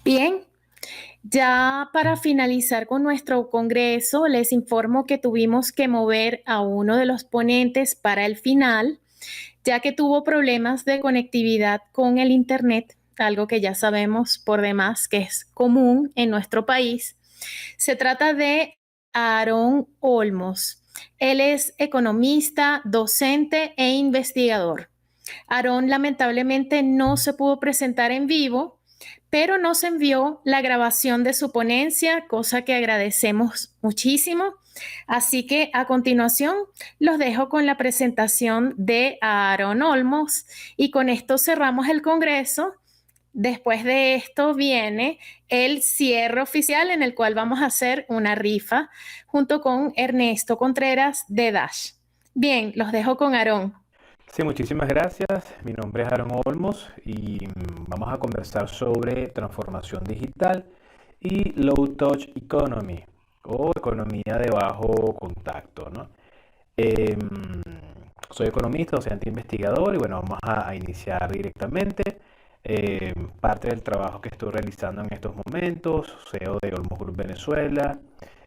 Bien, ya para finalizar con nuestro congreso, les informo que tuvimos que mover a uno de los ponentes para el final, ya que tuvo problemas de conectividad con el Internet, algo que ya sabemos por demás que es común en nuestro país. Se trata de Aarón Olmos. Él es economista, docente e investigador. Aarón lamentablemente no se pudo presentar en vivo, pero nos envió la grabación de su ponencia, cosa que agradecemos muchísimo. Así que a continuación los dejo con la presentación de Aarón Olmos y con esto cerramos el congreso. Después de esto viene el cierre oficial en el cual vamos a hacer una rifa junto con Ernesto Contreras de Dash. Bien, los dejo con Aarón. Sí, muchísimas gracias. Mi nombre es Aaron Olmos y vamos a conversar sobre transformación digital y low touch economy o economía de bajo contacto, ¿no? Em, Soy economista, docente investigador y bueno, vamos a iniciar directamente. Parte del trabajo que estoy realizando en estos momentos, CEO de Olmos Group Venezuela,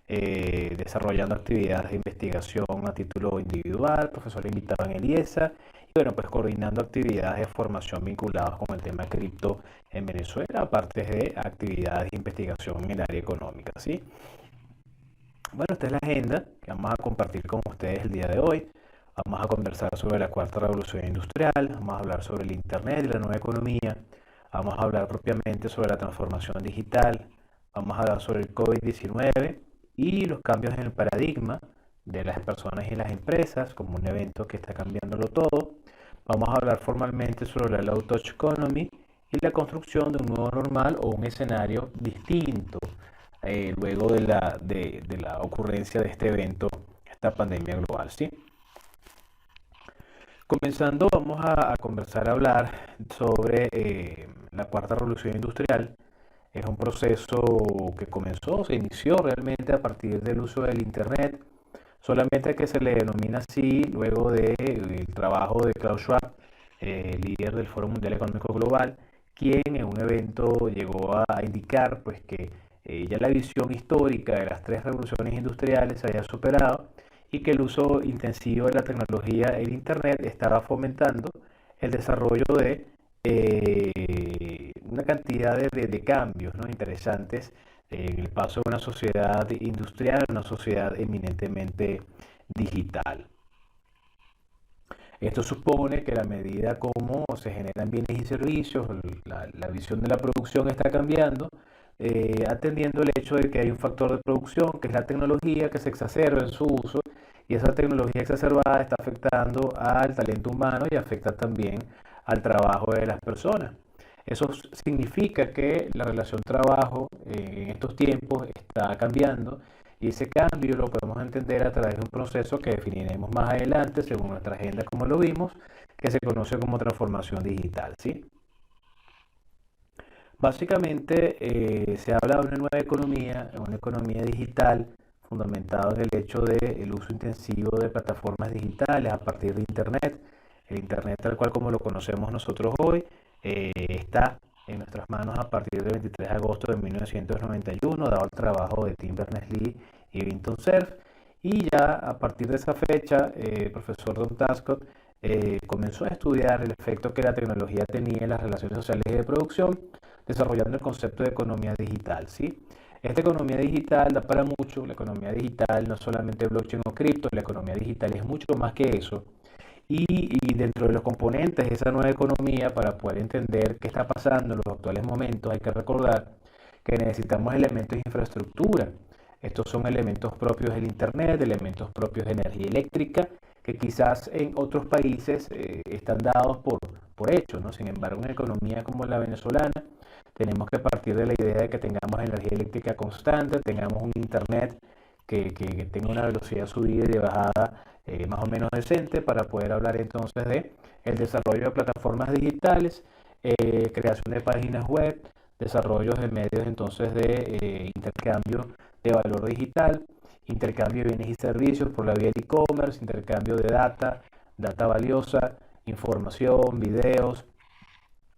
desarrollando actividades de investigación a título individual, profesor invitado en el IESA, y bueno, pues coordinando actividades de formación vinculadas con el tema cripto en Venezuela, aparte de actividades de investigación en el área económica, ¿sí? Bueno, esta es la agenda que vamos a compartir con ustedes el día de hoy. Vamos a conversar sobre la cuarta revolución industrial, vamos a hablar sobre el Internet y la nueva economía, vamos a hablar propiamente sobre la transformación digital, vamos a hablar sobre el COVID-19 y los cambios en el paradigma de las personas y las empresas como un evento que está cambiándolo todo. Vamos a hablar formalmente sobre la low touch economy y la construcción de un nuevo normal o un escenario distinto luego de la ocurrencia de este evento, esta pandemia global, ¿sí? Comenzando, vamos a conversar, a hablar sobre la cuarta revolución industrial. Es un proceso que comenzó, se inició realmente a partir del uso del Internet, solamente que se le denomina así luego del trabajo de Klaus Schwab, líder del Foro Mundial Económico Global, quien en un evento llegó a indicar pues, que ya la visión histórica de las tres revoluciones industriales se había superado y que el uso intensivo de la tecnología e Internet estaba fomentando el desarrollo de una cantidad de cambios, ¿no?, interesantes en el paso de una sociedad industrial a una sociedad eminentemente digital. Esto supone que a la medida como se generan bienes y servicios, la visión de la producción está cambiando, atendiendo el hecho de que hay un factor de producción, que es la tecnología, que se exacerba en su uso, y esa tecnología exacerbada está afectando al talento humano y afecta también al trabajo de las personas. Eso significa que la relación trabajo en estos tiempos está cambiando y ese cambio lo podemos entender a través de un proceso que definiremos más adelante, según nuestra agenda como lo vimos, que se conoce como transformación digital, ¿sí? Básicamente se habla de una economía digital fundamentada en el hecho del uso intensivo de plataformas digitales a partir de Internet. El Internet tal cual como lo conocemos nosotros hoy está en nuestras manos a partir del 23 de agosto de 1991, dado el trabajo de Tim Berners-Lee y Vinton Cerf. Y ya a partir de esa fecha, el profesor Don Tascott comenzó a estudiar el efecto que la tecnología tenía en las relaciones sociales y de producción, desarrollando el concepto de economía digital, ¿sí? Esta economía digital da para mucho. La economía digital no es solamente blockchain o cripto, la economía digital es mucho más que eso. Y dentro de los componentes de esa nueva economía, para poder entender qué está pasando en los actuales momentos, hay que recordar que necesitamos elementos de infraestructura. Estos son elementos propios del Internet, elementos propios de energía eléctrica, que quizás en otros países están dados por hecho, ¿no? Sin embargo, en una economía como la venezolana, tenemos que partir de la idea de que tengamos energía eléctrica constante, tengamos un Internet que tenga una velocidad subida y de bajada más o menos decente para poder hablar entonces de el desarrollo de plataformas digitales, creación de páginas web, desarrollo de medios entonces de intercambio de valor digital, intercambio de bienes y servicios por la vía del e-commerce, intercambio de data valiosa, información, videos,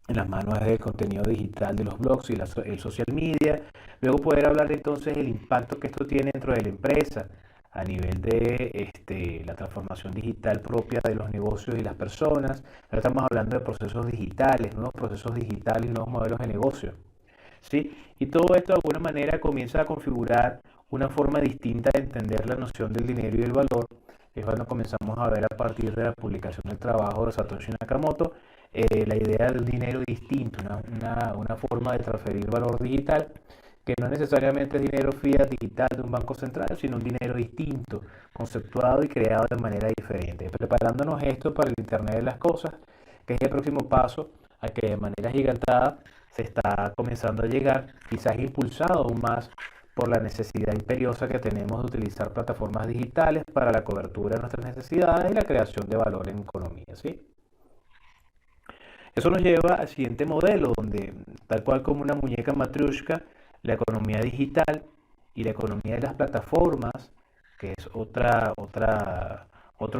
en las manos del contenido digital de los blogs y el social media. Luego poder hablar entonces del impacto que esto tiene dentro de la empresa a nivel de la transformación digital propia de los negocios y las personas. Ahora estamos hablando de procesos digitales, nuevos procesos digitales y nuevos modelos de negocio. ¿Sí? Y todo esto de alguna manera comienza a configurar una forma distinta de entender la noción del dinero y del valor. Es cuando comenzamos a ver a partir de la publicación del trabajo de Satoshi Nakamoto la idea de un dinero distinto, una forma de transferir valor digital que no necesariamente es dinero fiat digital de un banco central, sino un dinero distinto, conceptuado y creado de manera diferente. Preparándonos esto para el Internet de las Cosas, que es el próximo paso a que de manera gigantada se está comenzando a llegar, quizás impulsado aún más por la necesidad imperiosa que tenemos de utilizar plataformas digitales para la cobertura de nuestras necesidades y la creación de valor en economía, ¿sí? Eso nos lleva al siguiente modelo, donde tal cual como una muñeca matrushka, la economía digital y la economía de las plataformas, que es otro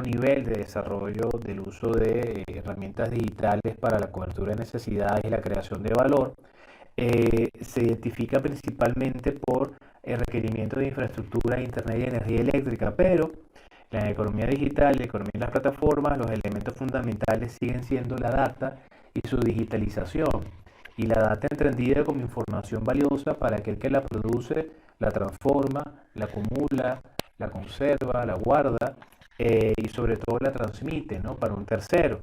nivel de desarrollo del uso de herramientas digitales para la cobertura de necesidades y la creación de valor, se identifica principalmente por el requerimiento de infraestructura de Internet y energía eléctrica, pero la economía digital y la economía de las plataformas, los elementos fundamentales siguen siendo la data y su digitalización. Y la data entendida como información valiosa para aquel que la produce, la transforma, la acumula, la conserva, la guarda y sobre todo la transmite, ¿no? Para un tercero.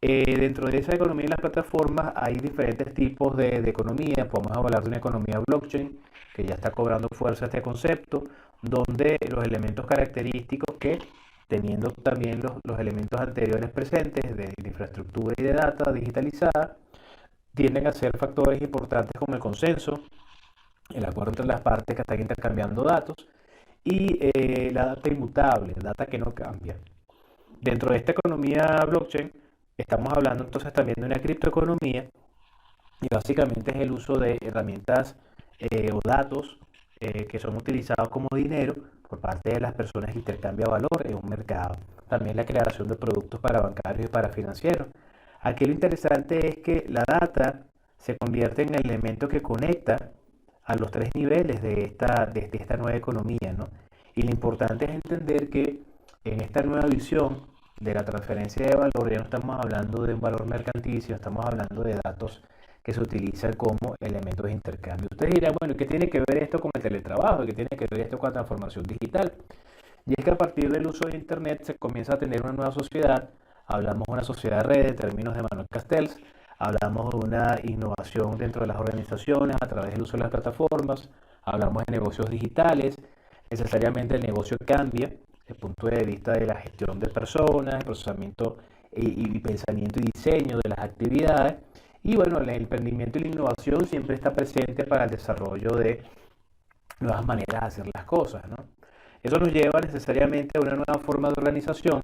Dentro de esa economía y las plataformas hay diferentes tipos de economía. Podemos hablar de una economía blockchain, que ya está cobrando fuerza este concepto, donde los elementos característicos que, teniendo también los elementos anteriores presentes de infraestructura y de data digitalizada, tienden a ser factores importantes como el consenso, el acuerdo entre las partes que están intercambiando datos y la data inmutable, data que no cambia. Dentro de esta economía blockchain, estamos hablando entonces también de una criptoeconomía y básicamente es el uso de herramientas o datos que son utilizados como dinero por parte de las personas que intercambian valor en un mercado. También la creación de productos para bancarios y para financieros. Aquí lo interesante es que la data se convierte en el elemento que conecta a los tres niveles de esta nueva economía, ¿no? Y lo importante es entender que en esta nueva visión de la transferencia de valor ya no estamos hablando de un valor mercantil, estamos hablando de datos que se utilizan como elementos de intercambio. Ustedes dirán, bueno, ¿qué tiene que ver esto con el teletrabajo? ¿Qué tiene que ver esto con la transformación digital? Y es que a partir del uso de Internet se comienza a tener una nueva sociedad. Hablamos de una sociedad de redes en términos de Manuel Castells. Hablamos de una innovación dentro de las organizaciones a través del uso de las plataformas. Hablamos de negocios digitales. Necesariamente el negocio cambia desde el punto de vista de la gestión de personas, el procesamiento y pensamiento y diseño de las actividades. Y bueno, el emprendimiento y la innovación siempre está presente para el desarrollo de nuevas maneras de hacer las cosas, ¿no? Eso nos lleva necesariamente a una nueva forma de organización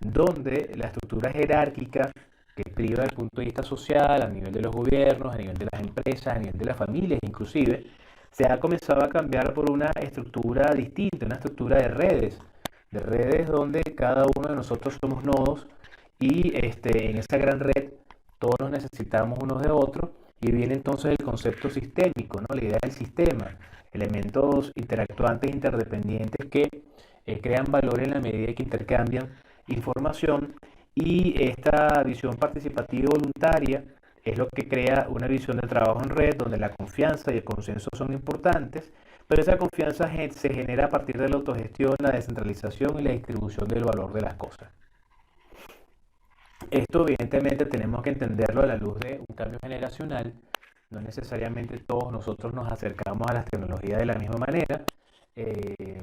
donde la estructura jerárquica que priva desde el punto de vista social, a nivel de los gobiernos, a nivel de las empresas, a nivel de las familias inclusive, se ha comenzado a cambiar por una estructura distinta, una estructura de redes donde cada uno de nosotros somos nodos y en esa gran red todos nos necesitamos unos de otros y viene entonces el concepto sistémico, ¿no? La idea del sistema, elementos interactuantes interdependientes que crean valor en la medida que intercambian información y esta visión participativa y voluntaria es lo que crea una visión de trabajo en red donde la confianza y el consenso son importantes, pero esa confianza se genera a partir de la autogestión, la descentralización y la distribución del valor de las cosas. Esto evidentemente tenemos que entenderlo a la luz de un cambio generacional. No necesariamente todos nosotros nos acercamos a las tecnologías de la misma manera. Eh,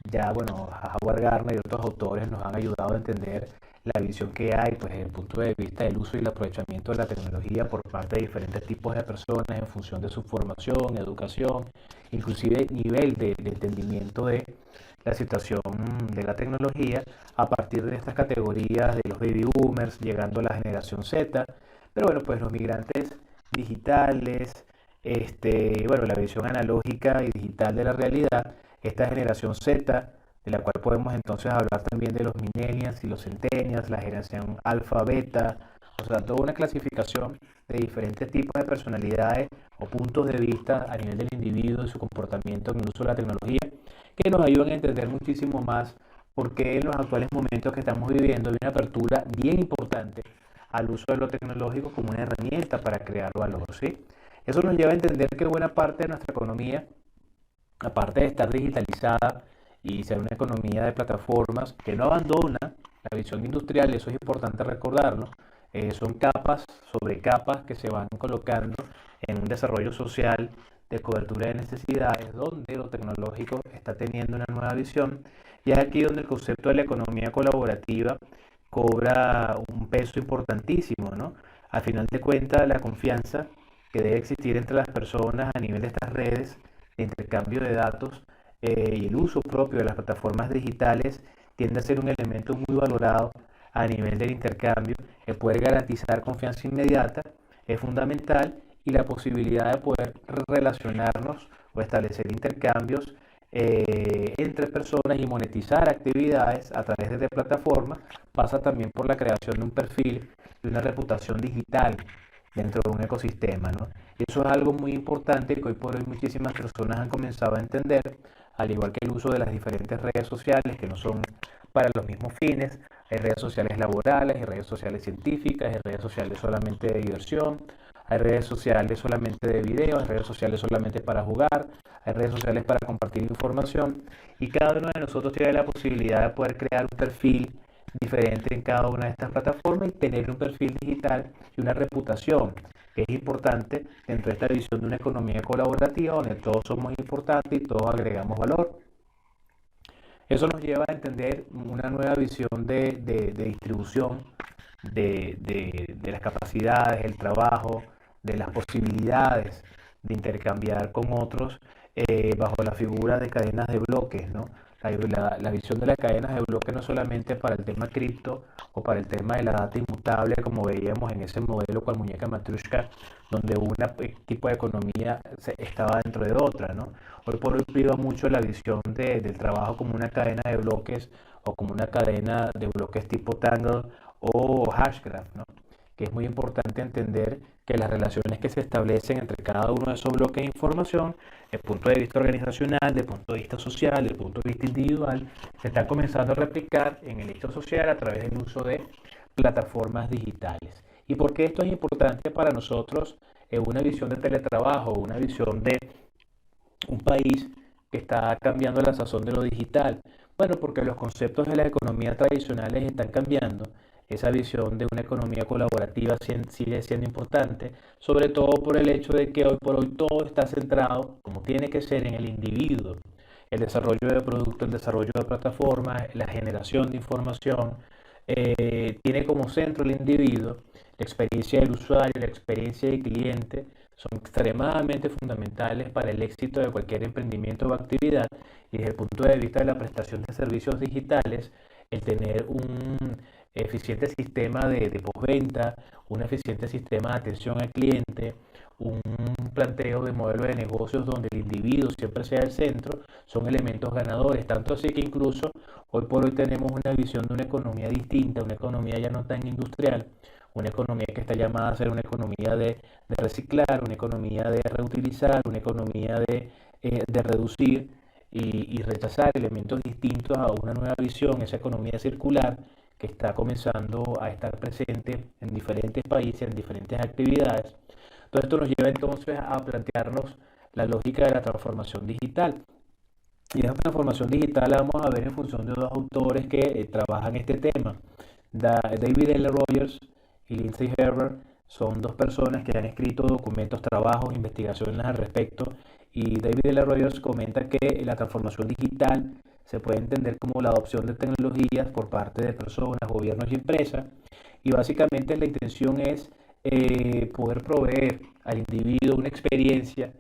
ya, bueno, Howard Gardner y otros autores nos han ayudado a entender la visión que hay, pues, desde el punto de vista del uso y el aprovechamiento de la tecnología por parte de diferentes tipos de personas en función de su formación, educación, inclusive nivel de entendimiento de la situación de la tecnología a partir de estas categorías de los baby boomers, llegando a la generación Z, pero bueno, pues los migrantes digitales, bueno, la visión analógica y digital de la realidad, esta generación Z, de la cual podemos entonces hablar también de los millennials y los centennials, la generación alfa, beta o sea, toda una clasificación de diferentes tipos de personalidades o puntos de vista a nivel del individuo y su comportamiento en el uso de la tecnología, que nos ayudan a entender muchísimo más por qué en los actuales momentos que estamos viviendo hay una apertura bien importante al uso de lo tecnológico como una herramienta para crear valor, ¿sí? Eso nos lleva a entender que buena parte de nuestra economía, aparte de estar digitalizada y ser una economía de plataformas que no abandona la visión industrial, eso es importante recordarlo, son capas sobre capas que se van colocando en un desarrollo social de cobertura de necesidades, donde lo tecnológico está teniendo una nueva visión, y es aquí donde el concepto de la economía colaborativa cobra un peso importantísimo, ¿no? Al final de cuentas, la confianza que debe existir entre las personas a nivel de estas redes de intercambio de datos y el uso propio de las plataformas digitales tiende a ser un elemento muy valorado a nivel del intercambio. El poder garantizar confianza inmediata es fundamental, y la posibilidad de poder relacionarnos o establecer intercambios entre personas y monetizar actividades a través de plataformas pasa también por la creación de un perfil y una reputación digital dentro de un ecosistema, ¿no? Y eso es algo muy importante que hoy por hoy muchísimas personas han comenzado a entender, al igual que el uso de las diferentes redes sociales que no son para los mismos fines. Hay redes sociales laborales, hay redes sociales científicas, hay redes sociales solamente de diversión, hay redes sociales solamente de video, hay redes sociales solamente para jugar, hay redes sociales para compartir información, y cada uno de nosotros tiene la posibilidad de poder crear un perfil diferente en cada una de estas plataformas y tener un perfil digital y una reputación que es importante dentro de esta visión de una economía colaborativa donde todos somos importantes y todos agregamos valor. Eso nos lleva a entender una nueva visión de distribución de las capacidades, el trabajo, de las posibilidades de intercambiar con otros bajo la figura de cadenas de bloques, ¿no? La visión de las cadenas de bloques no solamente para el tema cripto o para el tema de la data inmutable, como veíamos en ese modelo con muñeca Matrushka, donde un tipo de economía estaba dentro de otra, ¿no? Hoy por hoy priva mucho la visión del trabajo como una cadena de bloques o como una cadena de bloques tipo Tangle o Hashgraph, ¿no? Que es muy importante entender que las relaciones que se establecen entre cada uno de esos bloques de información, desde el punto de vista organizacional, desde el punto de vista social, desde el punto de vista individual, se están comenzando a replicar en el hecho social a través del uso de plataformas digitales. ¿Y por qué esto es importante para nosotros en una visión de teletrabajo, una visión de un país que está cambiando la sazón de lo digital? Bueno, porque los conceptos de las economías tradicionales están cambiando. Esa visión de una economía colaborativa sigue siendo importante, sobre todo por el hecho de que hoy por hoy todo está centrado, como tiene que ser, en el individuo. El desarrollo de productos, el desarrollo de plataformas, la generación de información, tiene como centro el individuo. La experiencia del usuario, la experiencia del cliente son extremadamente fundamentales para el éxito de cualquier emprendimiento o actividad, y desde el punto de vista de la prestación de servicios digitales, el tener un eficiente sistema de postventa, un eficiente sistema de atención al cliente, un planteo de modelo de negocios donde el individuo siempre sea el centro, son elementos ganadores. Tanto así que incluso hoy por hoy tenemos una visión de una economía distinta, una economía ya no tan industrial, una economía que está llamada a ser una economía de reciclar, una economía de reutilizar, una economía de reducir y rechazar elementos distintos a una nueva visión, esa economía circular que está comenzando a estar presente en diferentes países, en diferentes actividades. Todo esto nos lleva entonces a plantearnos la lógica de la transformación digital. Y esta transformación digital la vamos a ver en función de dos autores que trabajan este tema. David L. Rogers y Lindsay Herbert son dos personas que han escrito documentos, trabajos, investigaciones al respecto. Y David L. Rogers comenta que la transformación digital se puede entender como la adopción de tecnologías por parte de personas, gobiernos y empresas. Y básicamente la intención es poder proveer al individuo una experiencia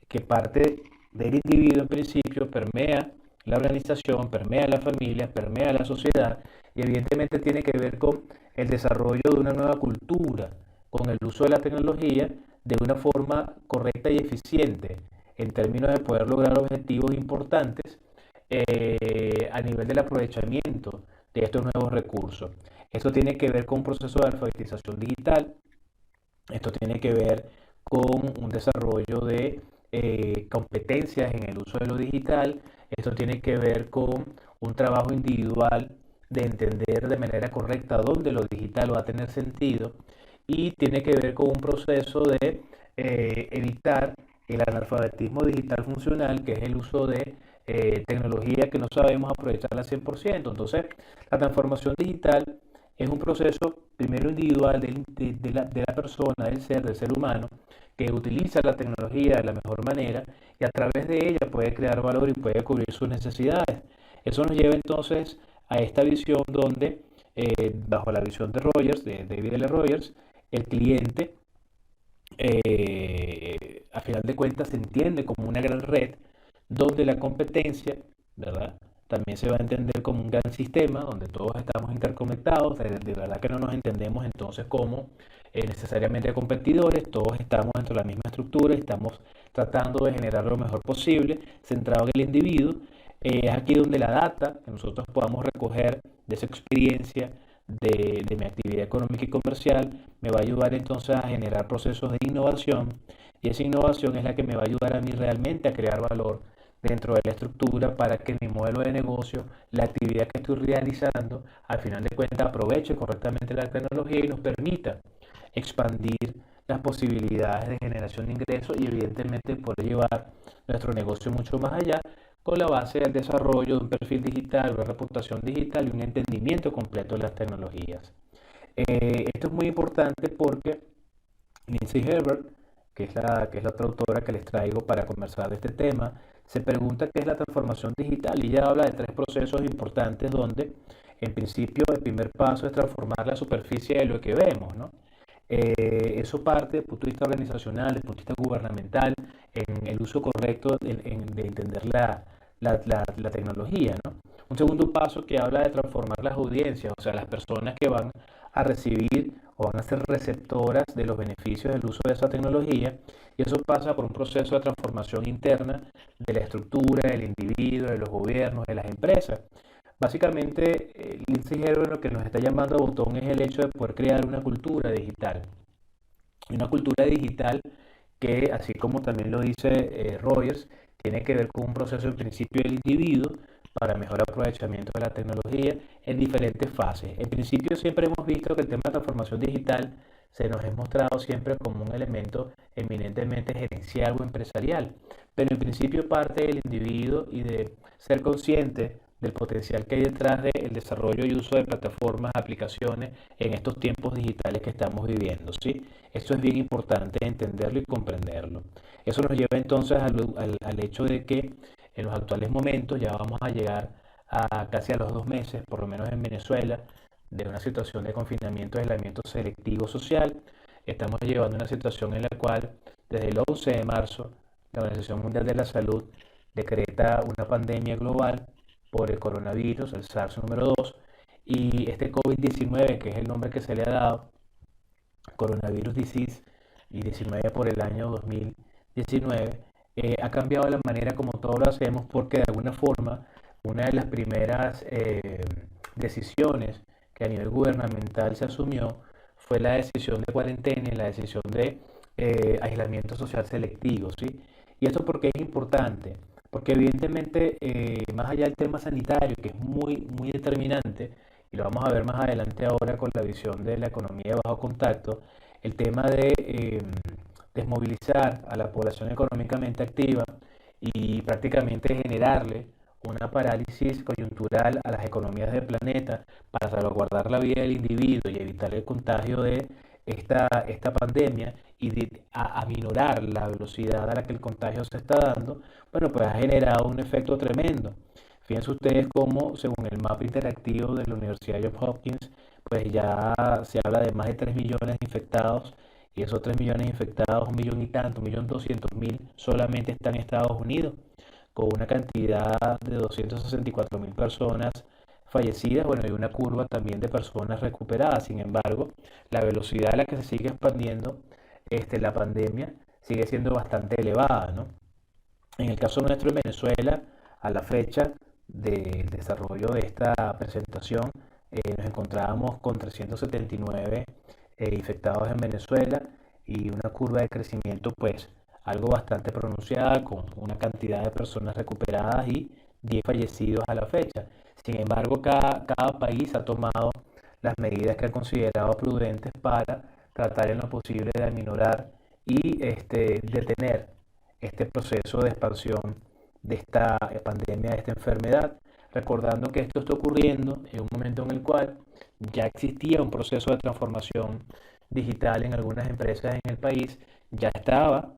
que parte del individuo en principio, permea la organización, permea la familia, permea la sociedad, y evidentemente tiene que ver con el desarrollo de una nueva cultura, con el uso de la tecnología de una forma correcta y eficiente en términos de poder lograr objetivos importantes a nivel del aprovechamiento de estos nuevos recursos. Esto tiene que ver con un proceso de alfabetización digital. Esto tiene que ver con un desarrollo de competencias en el uso de lo digital. Esto tiene que ver con un trabajo individual de entender de manera correcta dónde lo digital va a tener sentido. Y tiene que ver con un proceso de evitar el analfabetismo digital funcional, que es el uso de tecnología que no sabemos aprovechar al 100%. Entonces, la transformación digital es un proceso primero individual de la persona, del ser humano, que utiliza la tecnología de la mejor manera y a través de ella puede crear valor y puede cubrir sus necesidades. Eso nos lleva entonces a esta visión donde, bajo la visión de Rogers, de David L. Rogers, el cliente, a final de cuentas, se entiende como una gran red donde la competencia, ¿verdad? También se va a entender como un gran sistema donde todos estamos interconectados, de verdad que no nos entendemos entonces como necesariamente competidores, todos estamos dentro de la misma estructura, estamos tratando de generar lo mejor posible, centrado en el individuo. Es aquí donde la data que nosotros podamos recoger de esa experiencia de mi actividad económica y comercial me va a ayudar entonces a generar procesos de innovación y esa innovación es la que me va a ayudar a mí realmente a crear valor dentro de la estructura para que mi modelo de negocio, la actividad que estoy realizando, al final de cuentas aproveche correctamente la tecnología y nos permita expandir las posibilidades de generación de ingresos y evidentemente poder llevar nuestro negocio mucho más allá con la base del desarrollo de un perfil digital, una reputación digital y un entendimiento completo de las tecnologías. Esto es muy importante porque Lindsay Herbert, que es la otra autora que les traigo para conversar de este tema, se pregunta qué es la transformación digital y ella habla de tres procesos importantes donde, en principio, el primer paso es transformar la superficie de lo que vemos, ¿no? Eso parte desde el punto de vista organizacional, desde el punto de vista gubernamental, en el uso correcto de entender la tecnología, ¿no? Un segundo paso que habla de transformar las audiencias, o sea, las personas que van a recibir o van a ser receptoras de los beneficios del uso de esa tecnología, y eso pasa por un proceso de transformación interna de la estructura, del individuo, de los gobiernos, de las empresas. Básicamente, Lindsay Herbert lo que nos está llamando a botón es el hecho de poder crear una cultura digital. Una cultura digital que, así como también lo dice Rogers, tiene que ver con un proceso en principio del individuo para mejor aprovechamiento de la tecnología en diferentes fases. En principio siempre hemos visto que el tema de transformación digital se nos ha mostrado siempre como un elemento eminentemente gerencial o empresarial, pero en principio parte del individuo y de ser consciente del potencial que hay detrás del desarrollo y uso de plataformas, aplicaciones en estos tiempos digitales que estamos viviendo, ¿sí? Esto es bien importante entenderlo y comprenderlo. Eso nos lleva entonces al hecho de que en los actuales momentos ya vamos a llegar a casi a los 2 meses, por lo menos en Venezuela, de una situación de confinamiento y aislamiento selectivo social. Estamos llevando una situación en la cual desde el 11 de marzo la Organización Mundial de la Salud decreta una pandemia global por el coronavirus, el SARS número 2, y este COVID-19, que es el nombre que se le ha dado, Coronavirus Disease, y 19 por el año 2019, ha cambiado la manera como todos lo hacemos porque de alguna forma una de las primeras decisiones que a nivel gubernamental se asumió fue la decisión de cuarentena y la decisión de aislamiento social selectivo, ¿sí? Y esto porque es importante, porque evidentemente más allá del tema sanitario, que es muy determinante, y lo vamos a ver más adelante ahora con la visión de la economía de bajo contacto, el tema de desmovilizar a la población económicamente activa y prácticamente generarle una parálisis coyuntural a las economías del planeta para salvaguardar la vida del individuo y evitar el contagio de esta pandemia y de aminorar la velocidad a la que el contagio se está dando, bueno, pues ha generado un efecto tremendo. Fíjense ustedes cómo, según el mapa interactivo de la Universidad Johns Hopkins, pues ya se habla de más de 3 millones de infectados y esos 3 millones de infectados, un millón y tanto, 1.200.000 solamente están en Estados Unidos, con una cantidad de 264.000 personas fallecidas, bueno, y una curva también de personas recuperadas. Sin embargo, la velocidad a la que se sigue expandiendo la pandemia sigue siendo bastante elevada, ¿no? En el caso nuestro en Venezuela, a la fecha del desarrollo de esta presentación, nos encontrábamos con 379 infectados en Venezuela y una curva de crecimiento pues algo bastante pronunciada con una cantidad de personas recuperadas y 10 fallecidos a la fecha. Sin embargo, cada país ha tomado las medidas que ha considerado prudentes para tratar en lo posible de aminorar y detener este proceso de expansión de esta pandemia, de esta enfermedad, recordando que esto está ocurriendo en un momento en el cual ya existía un proceso de transformación digital en algunas empresas en el país, ya estaba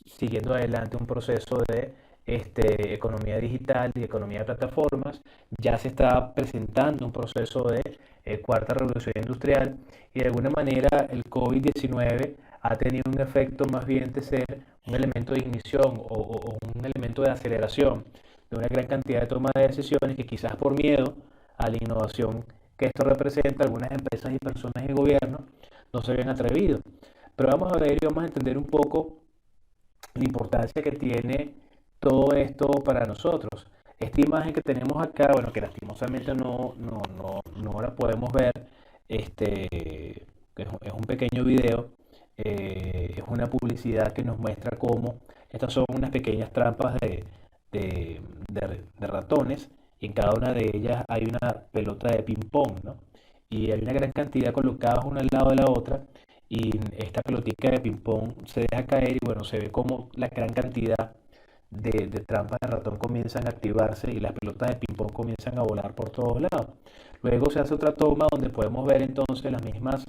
siguiendo adelante un proceso de economía digital y economía de plataformas, ya se está presentando un proceso de cuarta revolución industrial y de alguna manera el COVID-19 ha tenido un efecto más bien de ser un elemento de ignición o un elemento de aceleración de una gran cantidad de toma de decisiones que quizás por miedo a la innovación que esto representa, algunas empresas y personas y gobiernos no se habían atrevido. Pero vamos a ver y vamos a entender un poco la importancia que tiene todo esto para nosotros. Esta imagen que tenemos acá, bueno, que lastimosamente no la podemos ver, es un pequeño video, es una publicidad que nos muestra cómo estas son unas pequeñas trampas de ratones y en cada una de ellas hay una pelota de ping pong, ¿no? Y hay una gran cantidad colocadas una al lado de la otra y esta pelotica de ping pong se deja caer y bueno, se ve como la gran cantidad de trampas de ratón comienzan a activarse y las pelotas de ping pong comienzan a volar por todos lados. Luego se hace otra toma donde podemos ver entonces las mismas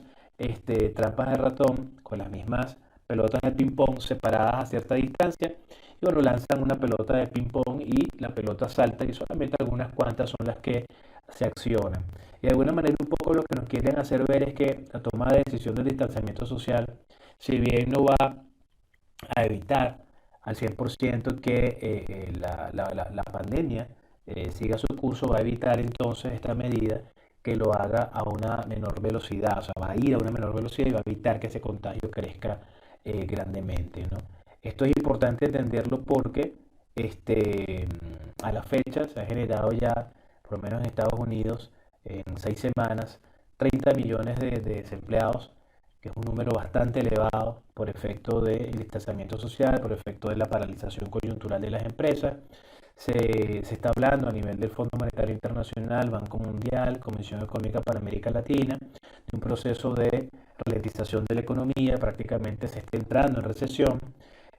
trampas de ratón con las mismas pelotas de ping pong separadas a cierta distancia y bueno, lanzan una pelota de ping pong y la pelota salta y solamente algunas cuantas son las que se accionan. Y de alguna manera un poco lo que nos quieren hacer ver es que la toma de decisión del distanciamiento social, si bien no va a evitar al 100% que la pandemia siga su curso, va a evitar entonces esta medida que lo haga a una menor velocidad, o sea, va a ir a una menor velocidad y va a evitar que ese contagio crezca grandemente, ¿no? Esto es importante entenderlo porque a la fecha se ha generado ya, por lo menos en Estados Unidos, en 6 semanas, 30 millones de desempleados, que es un número bastante elevado por efecto del distanciamiento social, por efecto de la paralización coyuntural de las empresas. Se está hablando a nivel del Fondo Monetario Internacional, Banco Mundial, Comisión Económica para América Latina, de un proceso de ralentización de la economía, prácticamente se está entrando en recesión.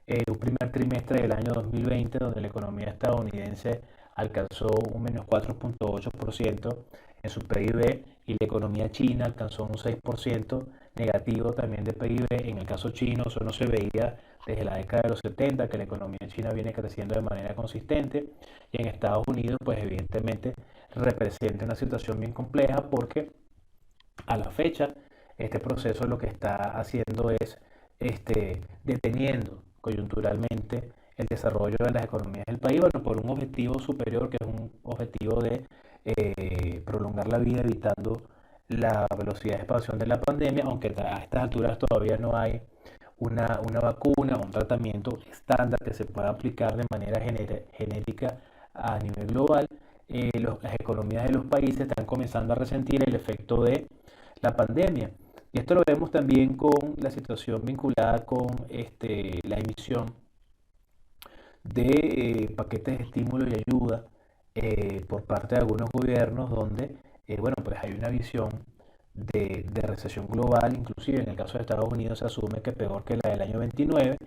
Un primer trimestre del año 2020, donde la economía estadounidense alcanzó un menos 4,8% en su PIB y la economía china alcanzó un 6% negativo también de PIB. En el caso chino, eso no se veía desde la década de los 70, que la economía china viene creciendo de manera consistente. Y en Estados Unidos, pues evidentemente representa una situación bien compleja porque a la fecha este proceso lo que está haciendo es deteniendo coyunturalmente el desarrollo de las economías del país, bueno, por un objetivo superior que es un objetivo de prolongar la vida evitando la velocidad de expansión de la pandemia, aunque a estas alturas todavía no hay una vacuna o un tratamiento estándar que se pueda aplicar de manera genérica a nivel global. Las economías de los países están comenzando a resentir el efecto de la pandemia. Y esto lo vemos también con la situación vinculada con la emisión de paquetes de estímulo y ayuda por parte de algunos gobiernos donde, bueno, pues hay una visión de recesión global, inclusive en el caso de Estados Unidos se asume que peor que la del año 29,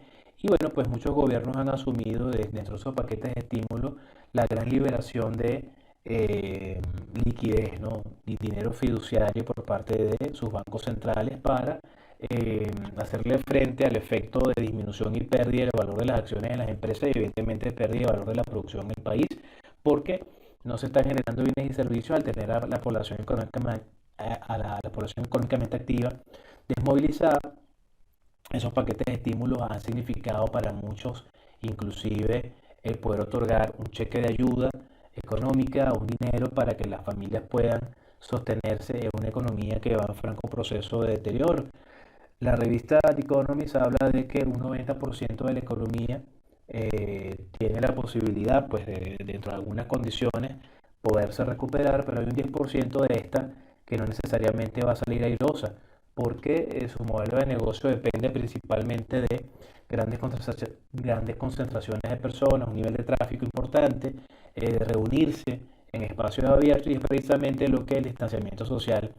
y bueno, pues muchos gobiernos han asumido dentro de esos paquetes de estímulo la gran liberación de liquidez, ¿no? Y dinero fiduciario por parte de sus bancos centrales para hacerle frente al efecto de disminución y pérdida del valor de las acciones en las empresas y evidentemente pérdida de valor de la producción en el país, porque no se están generando bienes y servicios al tener a la población a la población económicamente activa desmovilizada. Esos paquetes de estímulos han significado para muchos, inclusive, el poder otorgar un cheque de ayuda económica, un dinero para que las familias puedan sostenerse en una economía que va en franco proceso de deterioro. La revista The Economist habla de que un 90% de la economía tiene la posibilidad, pues dentro de algunas condiciones, poderse recuperar, pero hay un 10% de esta que no necesariamente va a salir airosa, porque su modelo de negocio depende principalmente de grandes concentraciones de personas, un nivel de tráfico importante, de reunirse en espacios abiertos, y es precisamente lo que el distanciamiento social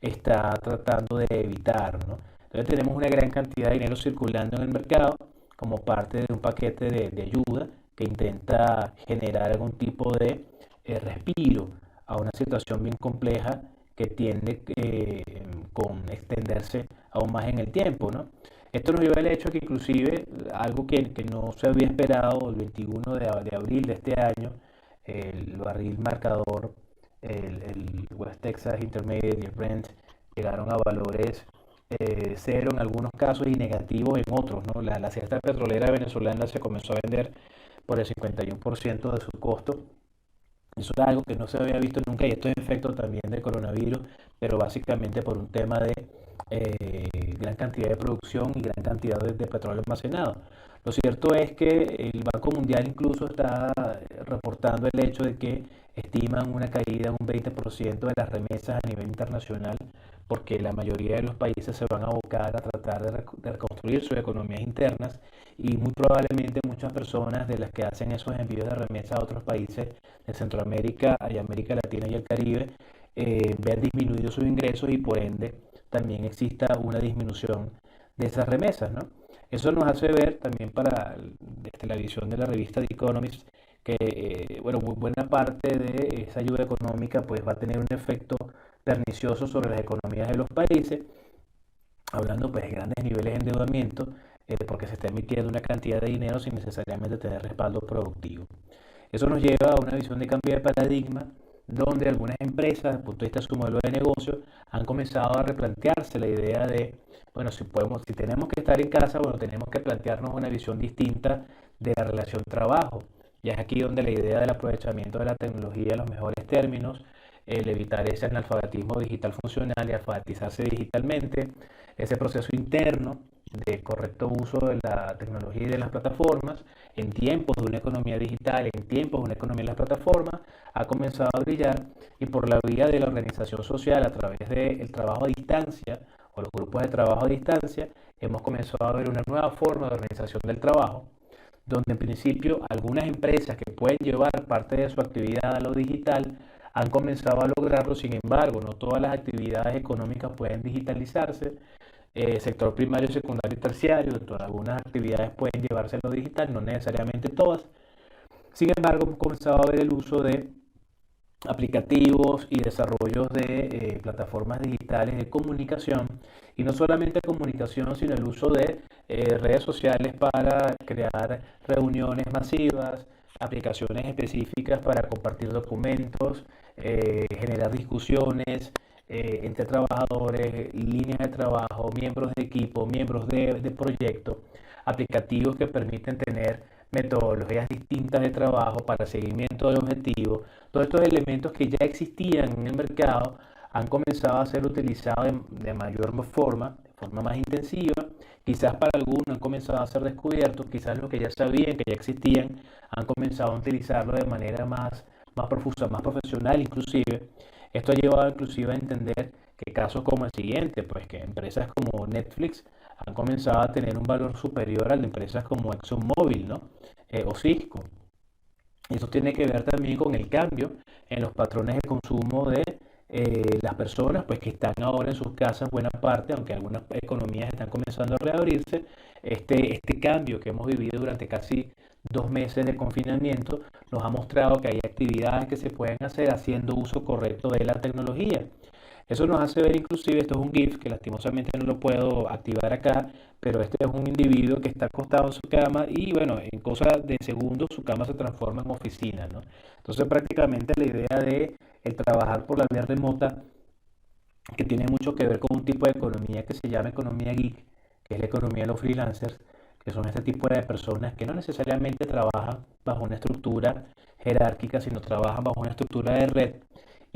está tratando de evitar, ¿no? Entonces tenemos una gran cantidad de dinero circulando en el mercado como parte de un paquete de ayuda que intenta generar algún tipo de respiro a una situación bien compleja que tiende con extenderse aún más en el tiempo, ¿no? Esto nos lleva al hecho que inclusive algo que no se había esperado el 21 de abril de este año, el barril marcador, el West Texas Intermediate y el Brent llegaron a valores cero en algunos casos y negativos en otros, ¿no? La cesta petrolera venezolana se comenzó a vender por el 51% de su costo. Eso era algo que no se había visto nunca, y esto es efecto también del coronavirus, pero básicamente por un tema de gran cantidad de producción y gran cantidad de petróleo almacenado. Lo cierto es que el Banco Mundial incluso está reportando el hecho de que estiman una caída de un 20% de las remesas a nivel internacional, porque la mayoría de los países se van a abocar a tratar de reconstruir sus economías internas, y muy probablemente muchas personas de las que hacen esos envíos de remesas a otros países de Centroamérica y América Latina y el Caribe ver disminuidos sus ingresos, y por ende también exista una disminución de esas remesas, ¿no? Eso nos hace ver también para desde la visión de la revista The Economist que bueno, muy buena parte de esa ayuda económica pues va a tener un efecto pernicioso sobre las economías de los países, hablando pues de grandes niveles de endeudamiento, porque se está emitiendo una cantidad de dinero sin necesariamente tener respaldo productivo. Eso nos lleva a una visión de cambio de paradigma, donde algunas empresas, desde el punto de vista de su modelo de negocio, han comenzado a replantearse la idea de, bueno, si tenemos que estar en casa, bueno, tenemos que plantearnos una visión distinta de la relación trabajo. Y es aquí donde la idea del aprovechamiento de la tecnología en los mejores términos, el evitar ese analfabetismo digital funcional y alfabetizarse digitalmente, ese proceso interno de correcto uso de la tecnología y de las plataformas en tiempos de una economía digital, en tiempos de una economía de las plataformas, ha comenzado a brillar, y por la vía de la organización social a través del trabajo a distancia o los grupos de trabajo a distancia, hemos comenzado a ver una nueva forma de organización del trabajo, donde en principio algunas empresas que pueden llevar parte de su actividad a lo digital han comenzado a lograrlo. Sin embargo, no todas las actividades económicas pueden digitalizarse. Sector primario, secundario y terciario, entonces algunas actividades pueden llevarse a lo digital, no necesariamente todas. Sin embargo, hemos comenzado a ver el uso de aplicativos y desarrollos de plataformas digitales de comunicación, y no solamente comunicación, sino el uso de redes sociales para crear reuniones masivas, aplicaciones específicas para compartir documentos, generar discusiones entre trabajadores, líneas de trabajo, miembros de equipo, miembros de proyecto, aplicativos que permiten tener metodologías distintas de trabajo para seguimiento de objetivos. Todos estos elementos que ya existían en el mercado han comenzado a ser utilizados de mayor forma, de forma más intensiva. Quizás para algunos han comenzado a ser descubiertos, quizás los que ya sabían que ya existían han comenzado a utilizarlo de manera más profusa, más profesional inclusive. Esto ha llevado inclusive a entender que casos como el siguiente, pues que empresas como Netflix han comenzado a tener un valor superior al de empresas como ExxonMobil, ¿no? O Cisco. Y eso tiene que ver también con el cambio en los patrones de consumo de las personas, pues que están ahora en sus casas buena parte, aunque algunas economías están comenzando a reabrirse. Este cambio que hemos vivido durante casi 2 meses de confinamiento nos ha mostrado que hay actividades que se pueden hacer haciendo uso correcto de la tecnología. Eso nos hace ver inclusive, esto es un GIF que lastimosamente no lo puedo activar acá, pero este es un individuo que está acostado en su cama y bueno, en cosa de segundos su cama se transforma en oficina, ¿no? Entonces prácticamente la idea de el trabajar por la vía remota, que tiene mucho que ver con un tipo de economía que se llama economía geek, que es la economía de los freelancers, que son este tipo de personas que no necesariamente trabajan bajo una estructura jerárquica, sino trabajan bajo una estructura de red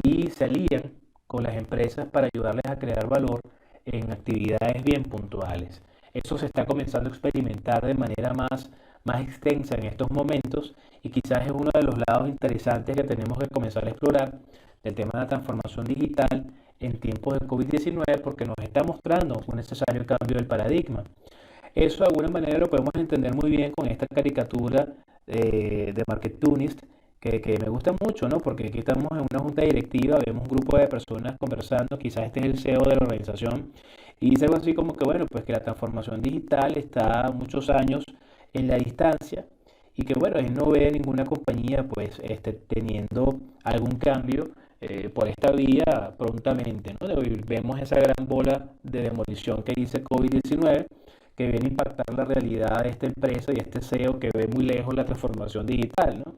y se alían con las empresas para ayudarles a crear valor en actividades bien puntuales. Eso se está comenzando a experimentar de manera más extensa en estos momentos y quizás es uno de los lados interesantes que tenemos que comenzar a explorar del tema de la transformación digital en tiempos de COVID-19 porque nos está mostrando un necesario cambio del paradigma. Eso de alguna manera lo podemos entender muy bien con esta caricatura de Marketunist que me gusta mucho, ¿no? Porque aquí estamos en una junta directiva, vemos un grupo de personas conversando, quizás este es el CEO de la organización, y dice algo así como que, bueno, pues que la transformación digital está muchos años en la distancia y que, bueno, él no ve ninguna compañía pues teniendo algún cambio por esta vía prontamente, ¿no? Vemos esa gran bola de demolición que dice COVID-19 que viene a impactar la realidad de esta empresa y este CEO que ve muy lejos la transformación digital, ¿no?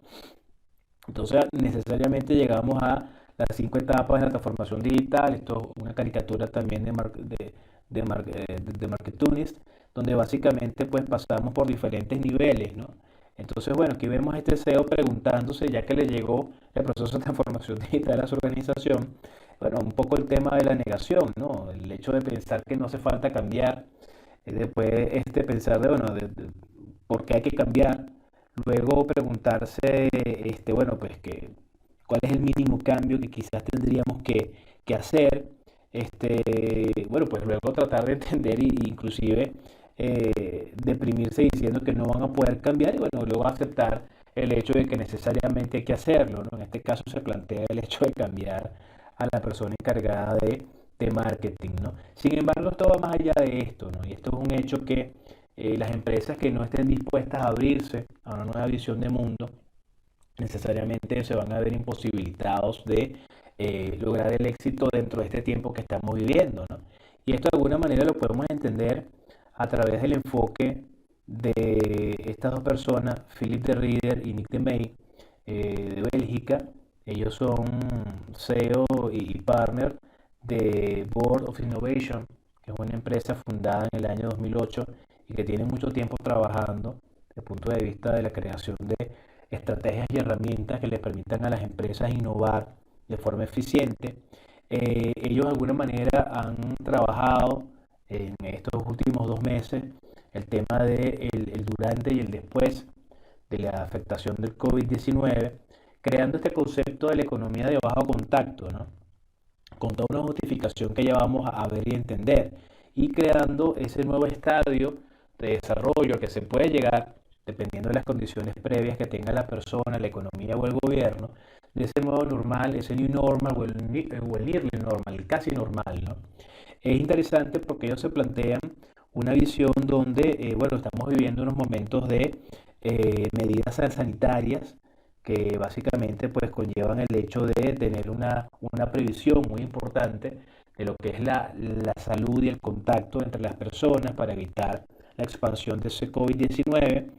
Entonces, necesariamente llegamos a las 5 etapas de la transformación digital. Esto es una caricatura también de Marketunist, donde básicamente pues pasamos por diferentes niveles, ¿no? Entonces, bueno, aquí vemos a este CEO preguntándose, ya que le llegó el proceso de transformación digital a su organización, bueno, un poco el tema de la negación, ¿no? El hecho de pensar que no hace falta cambiar, después pensar bueno, por qué hay que cambiar. Luego preguntarse, bueno, pues cuál es el mínimo cambio que quizás tendríamos que hacer. Bueno, pues luego tratar de entender e inclusive deprimirse diciendo que no van a poder cambiar y bueno, luego aceptar el hecho de que necesariamente hay que hacerlo, ¿no? En este caso se plantea el hecho de cambiar a la persona encargada de marketing, ¿no? Sin embargo, esto va más allá de esto, ¿no? Y esto es un hecho que las empresas que no estén dispuestas a abrirse a una nueva visión de mundo, necesariamente se van a ver imposibilitados de lograr el éxito dentro de este tiempo que estamos viviendo, ¿no? Y esto de alguna manera lo podemos entender a través del enfoque de estas dos personas, Philip de Rieder y Nick de May, de Bélgica. Ellos son CEO y partner de Board of Innovation, que es una empresa fundada en el año 2008 y que tiene mucho tiempo trabajando desde el punto de vista de la creación de estrategias y herramientas que les permitan a las empresas innovar de forma eficiente. Ellos de alguna manera han trabajado en estos últimos 2 meses el tema de el durante y el después de la afectación del COVID-19, creando este concepto de la economía de bajo contacto, ¿no? Con toda una justificación que ya vamos a ver y entender, y creando ese nuevo estadio de desarrollo que se puede llegar, dependiendo de las condiciones previas que tenga la persona, la economía o el gobierno, de ese nuevo normal, ese new normal o el nearly normal, el casi normal, ¿no? Es interesante porque ellos se plantean una visión donde, bueno, estamos viviendo unos momentos de medidas sanitarias que básicamente pues conllevan el hecho de tener una previsión muy importante de lo que es la salud y el contacto entre las personas para evitar la expansión de ese COVID-19.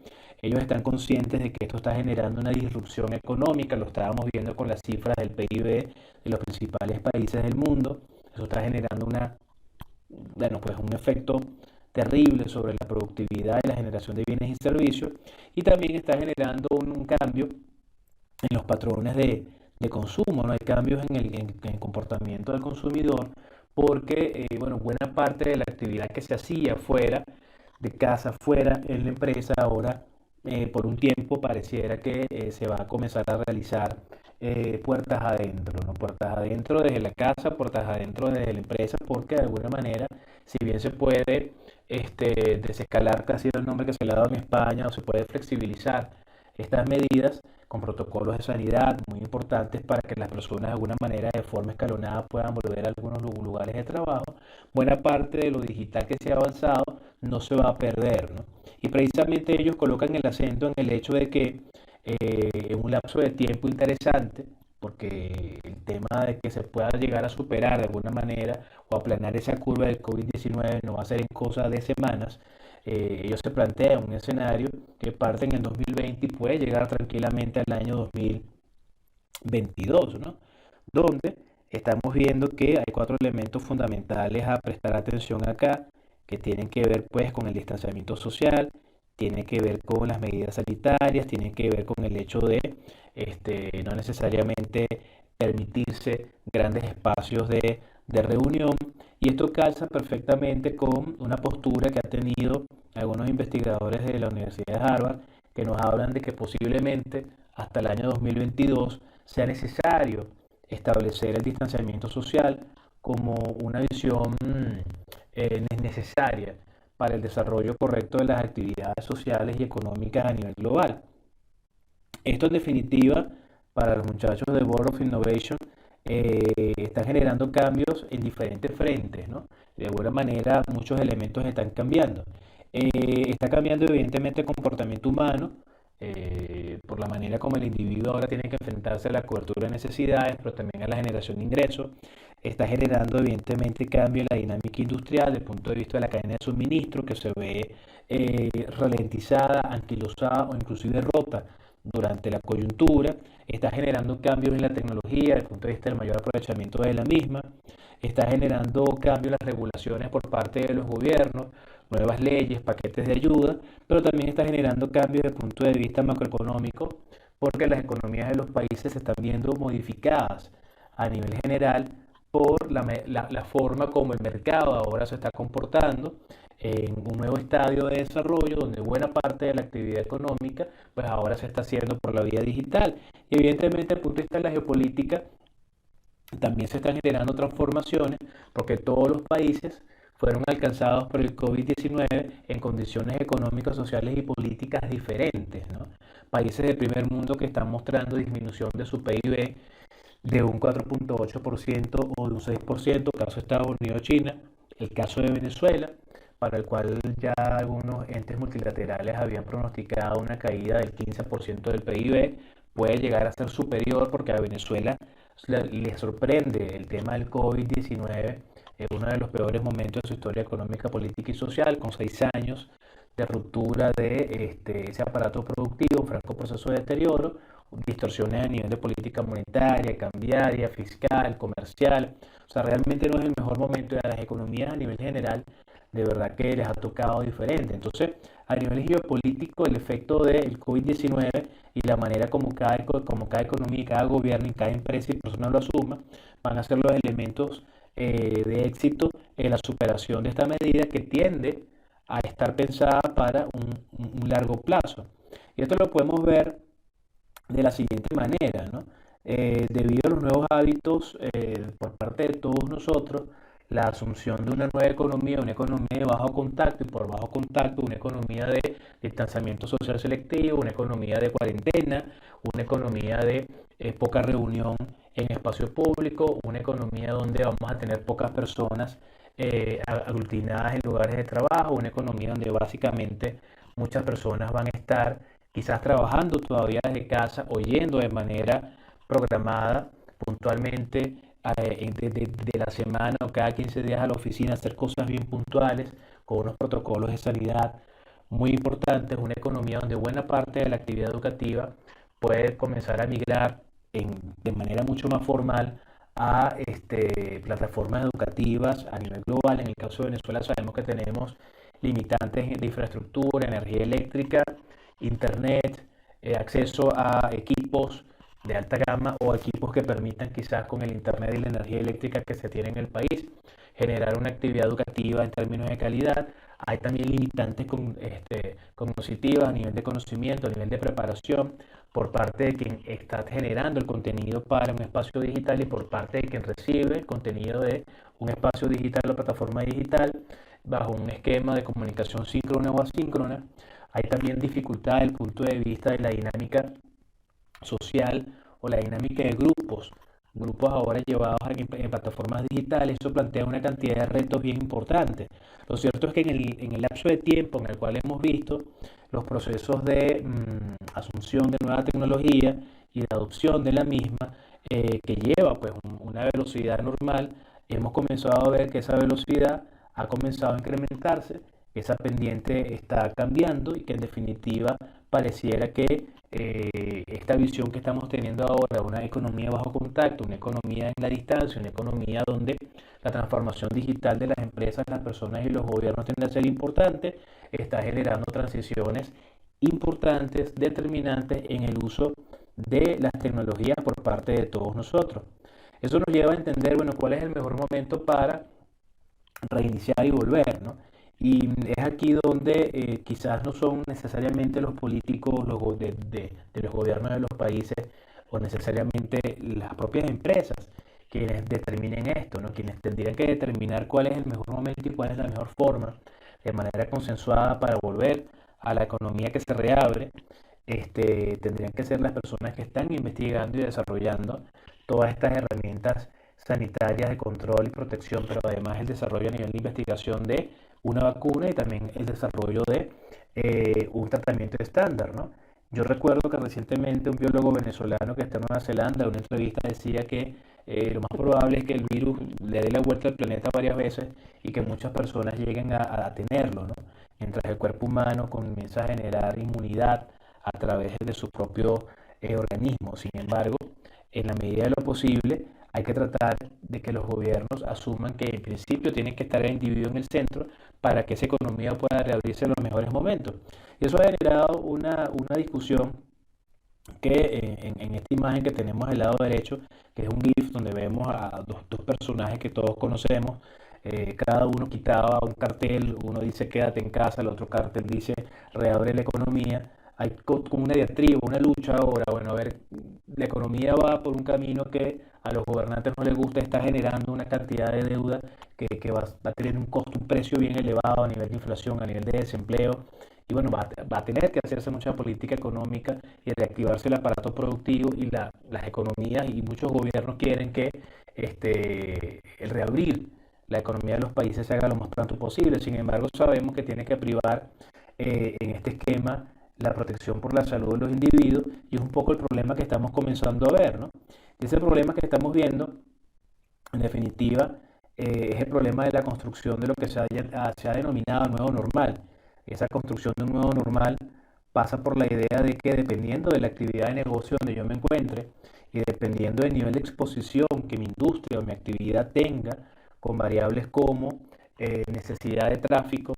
Ellos están conscientes de que esto está generando una disrupción económica, lo estábamos viendo con las cifras del PIB de los principales países del mundo. Eso está generando bueno, pues un efecto terrible sobre la productividad y la generación de bienes y servicios, y también está generando un cambio en los patrones de consumo, ¿no? Hay cambios en el comportamiento del consumidor porque, bueno, buena parte de la actividad que se hacía fuera de casa, fuera en la empresa, ahora por un tiempo pareciera que se va a comenzar a realizar puertas adentro, ¿no? Puertas adentro desde la casa, puertas adentro desde la empresa, porque de alguna manera, si bien se puede desescalar, casi el nombre que se le ha dado en España, o se puede flexibilizar estas medidas con protocolos de sanidad muy importantes para que las personas de alguna manera de forma escalonada puedan volver a algunos lugares de trabajo, buena parte de lo digital que se ha avanzado no se va a perder, ¿no? Y precisamente ellos colocan el acento en el hecho de que en un lapso de tiempo interesante, porque el tema de que se pueda llegar a superar de alguna manera o aplanar esa curva del COVID-19 no va a ser en cosa de semanas. Ellos se plantean un escenario que parte en el 2020 y puede llegar tranquilamente al año 2022, ¿no? Donde estamos viendo que hay 4 elementos fundamentales a prestar atención acá, que tienen que ver pues con el distanciamiento social, tiene que ver con las medidas sanitarias, tiene que ver con el hecho de no necesariamente permitirse grandes espacios de reunión, y esto calza perfectamente con una postura que ha tenido algunos investigadores de la Universidad de Harvard, que nos hablan de que posiblemente hasta el año 2022 sea necesario establecer el distanciamiento social como una visión necesaria para el desarrollo correcto de las actividades sociales y económicas a nivel global. Esto en definitiva, para los muchachos de Board of Innovation, está generando cambios en diferentes frentes, ¿no? De alguna manera muchos elementos están cambiando. Está cambiando evidentemente el comportamiento humano, por la manera como el individuo ahora tiene que enfrentarse a la cobertura de necesidades, pero también a la generación de ingresos. Está generando evidentemente cambio en la dinámica industrial desde el punto de vista de la cadena de suministro, que se ve ralentizada, anquilosada o inclusive rota durante la coyuntura. Está generando cambios en la tecnología desde el punto de vista del mayor aprovechamiento de la misma. Está generando cambios en las regulaciones por parte de los gobiernos, nuevas leyes, paquetes de ayuda, pero también está generando cambios desde el punto de vista macroeconómico, porque las economías de los países se están viendo modificadas a nivel general por la forma como el mercado ahora se está comportando en un nuevo estadio de desarrollo donde buena parte de la actividad económica pues ahora se está haciendo por la vía digital. Y evidentemente desde el punto de vista de la geopolítica también se están generando transformaciones porque todos los países fueron alcanzados por el COVID-19 en condiciones económicas, sociales y políticas diferentes, ¿no? Países del primer mundo que están mostrando disminución de su PIB de un 4.8% o de un 6%, caso de Estados Unidos, China, el caso de Venezuela, para el cual ya algunos entes multilaterales habían pronosticado una caída del 15% del PIB, puede llegar a ser superior porque a Venezuela le sorprende el tema del COVID-19 en uno de los peores momentos de su historia económica, política y social, con 6 años de ruptura de ese aparato productivo, un franco proceso de deterioro, distorsiones a nivel de política monetaria, cambiaria, fiscal, comercial. O sea, realmente no es el mejor momento y a las economías a nivel general de verdad que les ha tocado diferente. Entonces, a nivel geopolítico, el efecto del COVID-19 y la manera como cada economía, cada gobierno y cada empresa y persona lo asuma, van a ser los elementos de éxito en la superación de esta medida que tiende a estar pensada para un largo plazo. Y esto lo podemos ver de la siguiente manera, ¿no? Debido a los nuevos hábitos por parte de todos nosotros, la asunción de una nueva economía, una economía de bajo contacto y por bajo contacto, una economía de distanciamiento social selectivo, una economía de cuarentena, una economía de poca reunión en espacio público, una economía donde vamos a tener pocas personas aglutinadas en lugares de trabajo, una economía donde básicamente muchas personas van a estar quizás trabajando todavía desde casa o yendo de manera programada puntualmente de la semana o cada 15 días a la oficina, hacer cosas bien puntuales con unos protocolos de sanidad muy importantes, una economía donde buena parte de la actividad educativa puede comenzar a migrar de manera mucho más formal a plataformas educativas a nivel global. En el caso de Venezuela sabemos que tenemos limitantes de infraestructura, energía eléctrica, internet, acceso a equipos de alta gama o equipos que permitan quizás con el internet y la energía eléctrica que se tiene en el país generar una actividad educativa en términos de calidad. Hay también limitantes cognitivas a nivel de conocimiento, a nivel de preparación por parte de quien está generando el contenido para un espacio digital y por parte de quien recibe el contenido de un espacio digital o plataforma digital bajo un esquema de comunicación síncrona o asíncrona. Hay también dificultad desde el punto de vista de la dinámica social o la dinámica de grupos ahora llevados en plataformas digitales. Eso plantea una cantidad de retos bien importantes. Lo cierto es que en el lapso de tiempo en el cual hemos visto los procesos de asunción de nueva tecnología y de adopción de la misma, que lleva pues una velocidad normal, hemos comenzado a ver que esa velocidad ha comenzado a incrementarse, esa pendiente está cambiando y que en definitiva pareciera que esta visión que estamos teniendo ahora, una economía bajo contacto, una economía en la distancia, una economía donde la transformación digital de las empresas, las personas y los gobiernos tiende a ser importante, está generando transiciones importantes, determinantes en el uso de las tecnologías por parte de todos nosotros. Eso nos lleva a entender, bueno, cuál es el mejor momento para reiniciar y volver, ¿no? Y es aquí donde quizás no son necesariamente los políticos de los gobiernos de los países o necesariamente las propias empresas quienes determinen esto, ¿no? Quienes tendrían que determinar cuál es el mejor momento y cuál es la mejor forma de manera consensuada para volver a la economía que se reabre. Tendrían que ser las personas que están investigando y desarrollando todas estas herramientas sanitarias de control y protección, pero además el desarrollo a nivel de investigación de una vacuna y también el desarrollo de un tratamiento estándar, ¿no? Yo recuerdo que recientemente un biólogo venezolano que está en Nueva Zelanda, en una entrevista decía que lo más probable es que el virus le dé la vuelta al planeta varias veces y que muchas personas lleguen a tenerlo, ¿no? Mientras el cuerpo humano comienza a generar inmunidad a través de su propio organismo. Sin embargo, en la medida de lo posible, hay que tratar de que los gobiernos asuman que en principio tiene que estar el individuo en el centro para que esa economía pueda reabrirse en los mejores momentos. Y eso ha generado una discusión que en esta imagen que tenemos al lado derecho, que es un GIF donde vemos a dos personajes que todos conocemos, cada uno quitaba un cartel, uno dice quédate en casa, el otro cartel dice reabre la economía. Hay como una diatriba, una lucha ahora, bueno, a ver, la economía va por un camino que a los gobernantes no les gusta, está generando una cantidad de deuda que va a tener un costo, un precio bien elevado a nivel de inflación, a nivel de desempleo, y bueno, va a tener que hacerse mucha política económica y reactivarse el aparato productivo y las economías y muchos gobiernos quieren que el reabrir la economía de los países se haga lo más pronto posible. Sin embargo, sabemos que tiene que privar en este esquema la protección por la salud de los individuos y es un poco el problema que estamos comenzando a ver, ¿no? Y ese problema que estamos viendo, en definitiva, es el problema de la construcción de lo que se ha denominado nuevo normal. Esa construcción de un nuevo normal pasa por la idea de que dependiendo de la actividad de negocio donde yo me encuentre y dependiendo del nivel de exposición que mi industria o mi actividad tenga, con variables como necesidad de tráfico,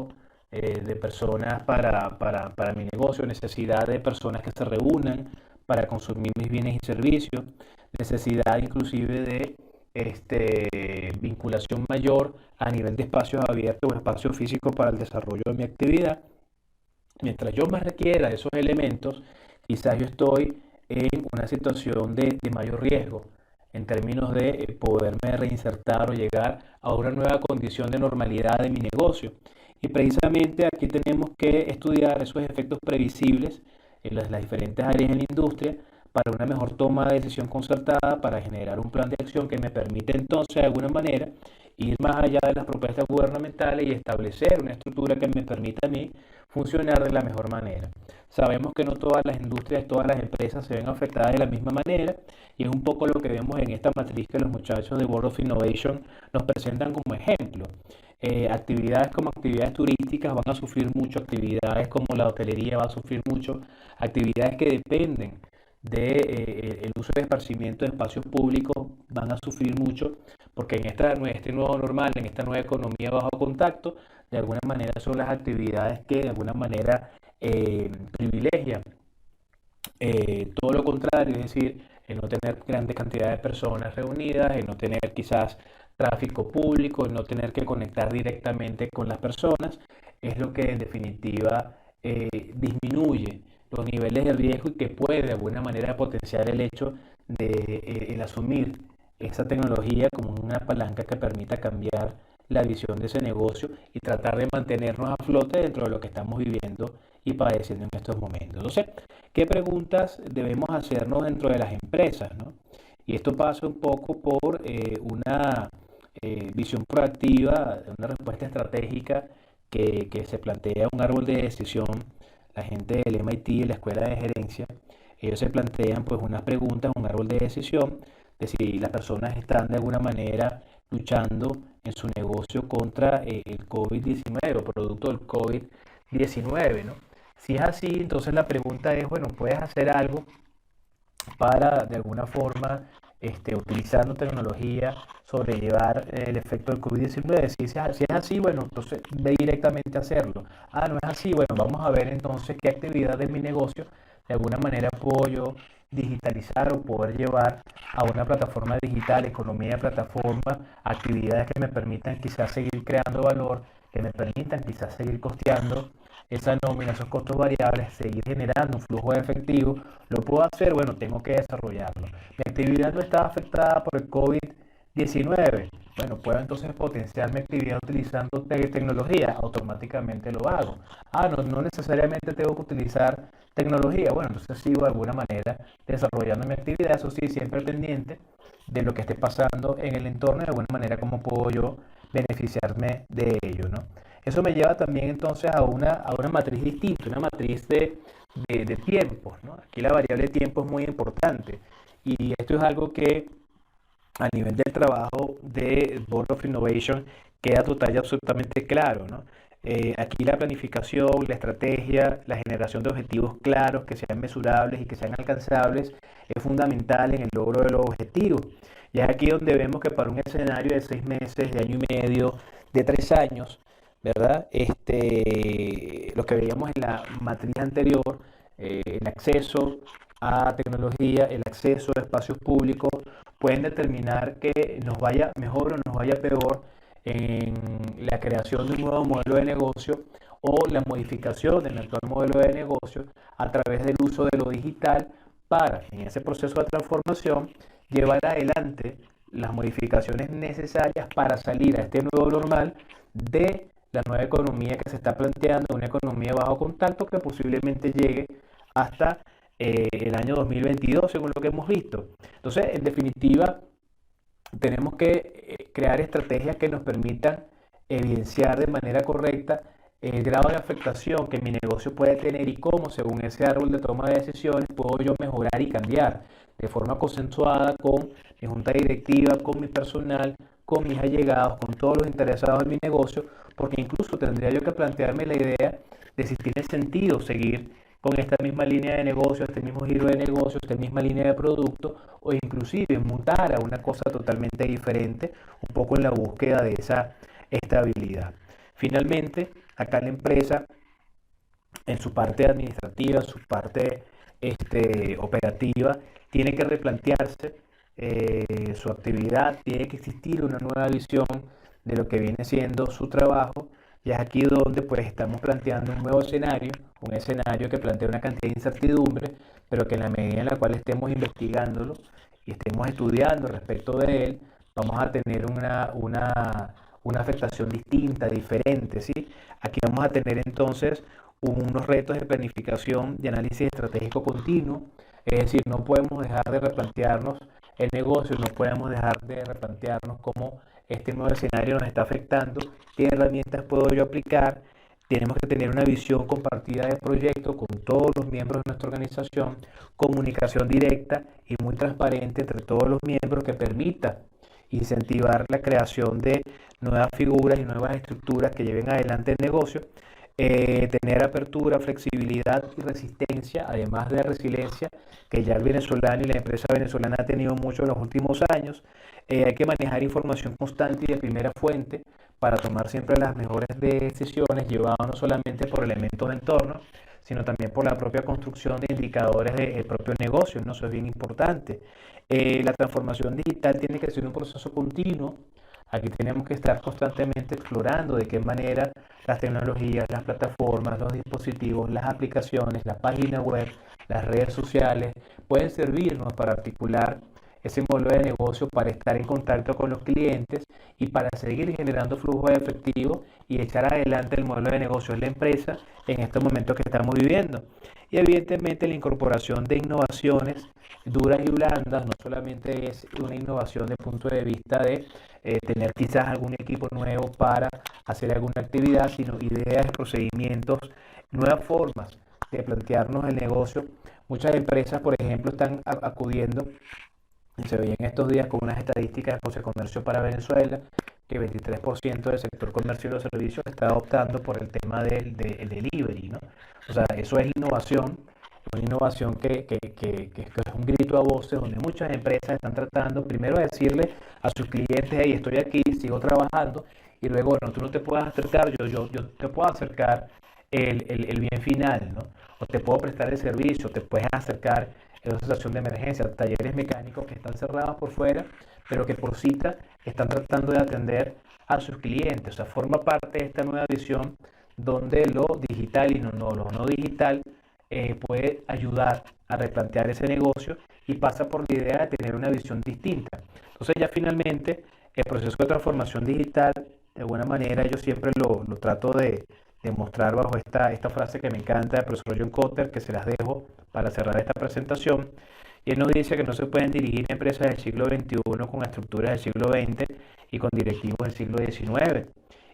de personas para mi negocio, necesidad de personas que se reúnan para consumir mis bienes y servicios, necesidad inclusive de vinculación mayor a nivel de espacios abiertos o espacios físicos para el desarrollo de mi actividad. Mientras yo más requiera de esos elementos, quizás yo estoy en una situación de mayor riesgo en términos de poderme reinsertar o llegar a una nueva condición de normalidad de mi negocio. Y precisamente aquí tenemos que estudiar esos efectos previsibles en las diferentes áreas en la industria para una mejor toma de decisión concertada, para generar un plan de acción que me permite entonces de alguna manera ir más allá de las propuestas gubernamentales y establecer una estructura que me permita a mí funcionar de la mejor manera. Sabemos que no todas las industrias, todas las empresas se ven afectadas de la misma manera y es un poco lo que vemos en esta matriz que los muchachos de World of Innovation nos presentan como ejemplo. Actividades como actividades turísticas van a sufrir mucho, actividades como la hotelería va a sufrir mucho, actividades que dependen del uso de esparcimiento de espacios públicos van a sufrir mucho porque en este nuevo normal, en esta nueva economía bajo contacto, de alguna manera son las actividades que de alguna manera privilegian todo lo contrario, es decir, el no tener grandes cantidades de personas reunidas, el no tener quizás tráfico público, el no tener que conectar directamente con las personas, es lo que en definitiva disminuye los niveles de riesgo y que puede de alguna manera potenciar el hecho de el asumir esa tecnología como una palanca que permita cambiar la visión de ese negocio y tratar de mantenernos a flote dentro de lo que estamos viviendo y padeciendo en estos momentos. Entonces, ¿qué preguntas debemos hacernos dentro de las empresas, ¿no? Y esto pasa un poco por una visión proactiva, una respuesta estratégica que se plantea un árbol de decisión. La gente del MIT, la Escuela de Gerencia, ellos se plantean pues unas preguntas, un árbol de decisión de si las personas están de alguna manera luchando en su negocio contra el COVID-19 o producto del COVID-19, ¿no? Si es así, entonces la pregunta es, bueno, ¿puedes hacer algo para de alguna forma, utilizando tecnología, sobrellevar el efecto del COVID-19? Si es así, bueno, entonces ve directamente a hacerlo. Ah, no es así, bueno, vamos a ver entonces qué actividad de mi negocio de alguna manera puedo yo digitalizar o poder llevar a una plataforma digital, economía de plataforma, actividades que me permitan quizás seguir creando valor que me permitan quizás seguir costeando esa nómina, esos costos variables, seguir generando un flujo de efectivo. ¿Lo puedo hacer? Bueno, tengo que desarrollarlo. Mi actividad no estaba afectada por el COVID-19. Bueno, puedo entonces potenciar mi actividad utilizando tecnología, automáticamente lo hago. No necesariamente tengo que utilizar tecnología. Bueno, entonces sigo de alguna manera desarrollando mi actividad, eso sí, siempre pendiente de lo que esté pasando en el entorno y de alguna manera cómo puedo yo beneficiarme de ello, ¿no? Eso me lleva también entonces a una matriz distinta, una matriz de tiempos, ¿no? Aquí la variable tiempo es muy importante y esto es algo que a nivel del trabajo de Board of Innovation queda total y absolutamente claro, ¿no? Aquí la planificación, la estrategia, la generación de objetivos claros que sean mesurables y que sean alcanzables es fundamental en el logro de los objetivos. Y es aquí donde vemos que para un escenario de 6 meses, de año y medio, de 3 años, ¿verdad? Lo que veíamos en la matriz anterior, el acceso a tecnología, el acceso a espacios públicos, pueden determinar que nos vaya mejor o nos vaya peor en la creación de un nuevo modelo de negocio o la modificación del actual modelo de negocio a través del uso de lo digital para, en ese proceso de transformación, llevar adelante las modificaciones necesarias para salir a este nuevo normal de la nueva economía que se está planteando, una economía bajo contacto que posiblemente llegue hasta el año 2022, según lo que hemos visto. Entonces, en definitiva, tenemos que crear estrategias que nos permitan evidenciar de manera correcta el grado de afectación que mi negocio puede tener y cómo, según ese árbol de toma de decisiones, puedo yo mejorar y cambiar de forma consensuada con mi junta directiva, con mi personal, con mis allegados, con todos los interesados en mi negocio, porque incluso tendría yo que plantearme la idea de si tiene sentido seguir con esta misma línea de negocio, este mismo giro de negocio, esta misma línea de producto, o inclusive mutar a una cosa totalmente diferente, un poco en la búsqueda de esa estabilidad. Finalmente, acá la empresa, en su parte administrativa, en su parte operativa, tiene que replantearse su actividad, tiene que existir una nueva visión de lo que viene siendo su trabajo. Y es aquí donde pues estamos planteando un nuevo escenario, un escenario que plantea una cantidad de incertidumbre, pero que en la medida en la cual estemos investigándolo y estemos estudiando respecto de él, vamos a tener una afectación distinta, diferente, ¿sí? Aquí vamos a tener entonces unos retos de planificación y análisis estratégico continuo, es decir, no podemos dejar de replantearnos el negocio, no podemos dejar de replantearnos cómo este nuevo escenario nos está afectando, qué herramientas puedo yo aplicar. Tenemos que tener una visión compartida de proyecto con todos los miembros de nuestra organización, comunicación directa y muy transparente entre todos los miembros que permita incentivar la creación de nuevas figuras y nuevas estructuras que lleven adelante el negocio. Tener apertura, flexibilidad y resistencia, además de resiliencia, que ya el venezolano y la empresa venezolana ha tenido mucho en los últimos años. Hay que manejar información constante y de primera fuente para tomar siempre las mejores decisiones, llevadas no solamente por elementos de entorno, sino también por la propia construcción de indicadores del propio negocio, ¿no? Eso es bien importante. La transformación digital tiene que ser un proceso continuo. Aquí tenemos que estar constantemente explorando de qué manera las tecnologías, las plataformas, los dispositivos, las aplicaciones, la página web, las redes sociales pueden servirnos para articular ese modelo de negocio, para estar en contacto con los clientes y para seguir generando flujo de efectivo y echar adelante el modelo de negocio de la empresa en estos momentos que estamos viviendo. Y evidentemente la incorporación de innovaciones duras y blandas no solamente es una innovación desde el punto de vista de tener quizás algún equipo nuevo para hacer alguna actividad, sino ideas, procedimientos, nuevas formas de plantearnos el negocio. Muchas empresas, por ejemplo, están acudiendo, y se veía en estos días con unas estadísticas de José Comercio para Venezuela, que 23% del sector comercio y los servicios está optando por el tema del delivery, ¿no? O sea, eso es innovación, una innovación que es un grito a voces donde muchas empresas están tratando primero de decirle a sus clientes, hey, estoy aquí, sigo trabajando, y luego, bueno, tú no te puedes acercar, yo te puedo acercar el bien final, ¿no? O te puedo prestar el servicio, te puedes acercar es una situación de emergencia, talleres mecánicos que están cerrados por fuera, pero que por cita están tratando de atender a sus clientes. O sea, forma parte de esta nueva visión donde lo digital y lo no digital puede ayudar a replantear ese negocio y pasa por la idea de tener una visión distinta. Entonces ya finalmente el proceso de transformación digital, de alguna manera yo siempre lo trato de mostrar bajo esta frase que me encanta del profesor John Kotter, que se las dejo para cerrar esta presentación. Y él nos dice que no se pueden dirigir empresas del siglo XXI con estructuras del siglo XX y con directivos del siglo XIX.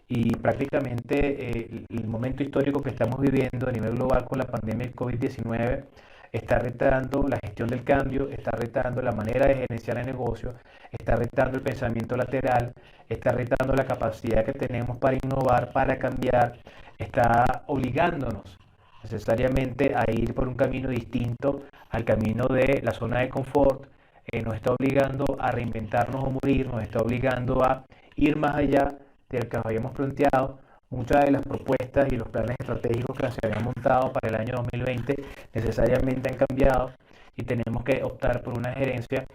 Y prácticamente el momento histórico que estamos viviendo a nivel global con la pandemia del COVID-19 está retando la gestión del cambio, está retando la manera de gerenciar el negocio, está retando el pensamiento lateral, está retando la capacidad que tenemos para innovar, para cambiar, está obligándonos necesariamente a ir por un camino distinto al camino de la zona de confort, nos está obligando a reinventarnos o morir, nos está obligando a ir más allá de lo que nos habíamos planteado. Muchas de las propuestas y los planes estratégicos que se habían montado para el año 2020 necesariamente han cambiado y tenemos que optar por una gerencia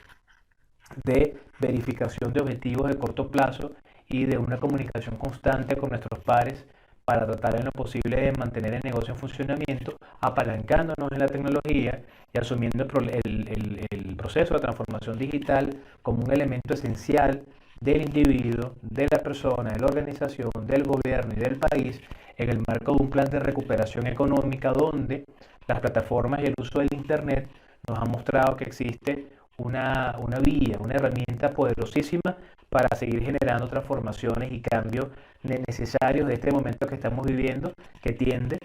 de verificación de objetivos de corto plazo y de una comunicación constante con nuestros pares para tratar en lo posible de mantener el negocio en funcionamiento, apalancándonos en la tecnología y asumiendo el proceso de transformación digital como un elemento esencial del individuo, de la persona, de la organización, del gobierno y del país en el marco de un plan de recuperación económica donde las plataformas y el uso del Internet nos han mostrado que existe una vía, una herramienta poderosísima para seguir generando transformaciones y cambios necesarios de este momento que estamos viviendo, que tiende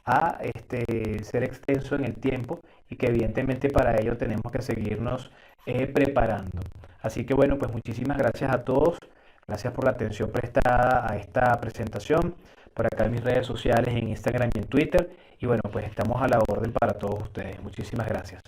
a ser extenso en el tiempo y que evidentemente para ello tenemos que seguirnos preparando. Así que bueno, pues muchísimas gracias a todos, gracias por la atención prestada a esta presentación, por acá en mis redes sociales, en Instagram y en Twitter, y bueno, pues estamos a la orden para todos ustedes. Muchísimas gracias.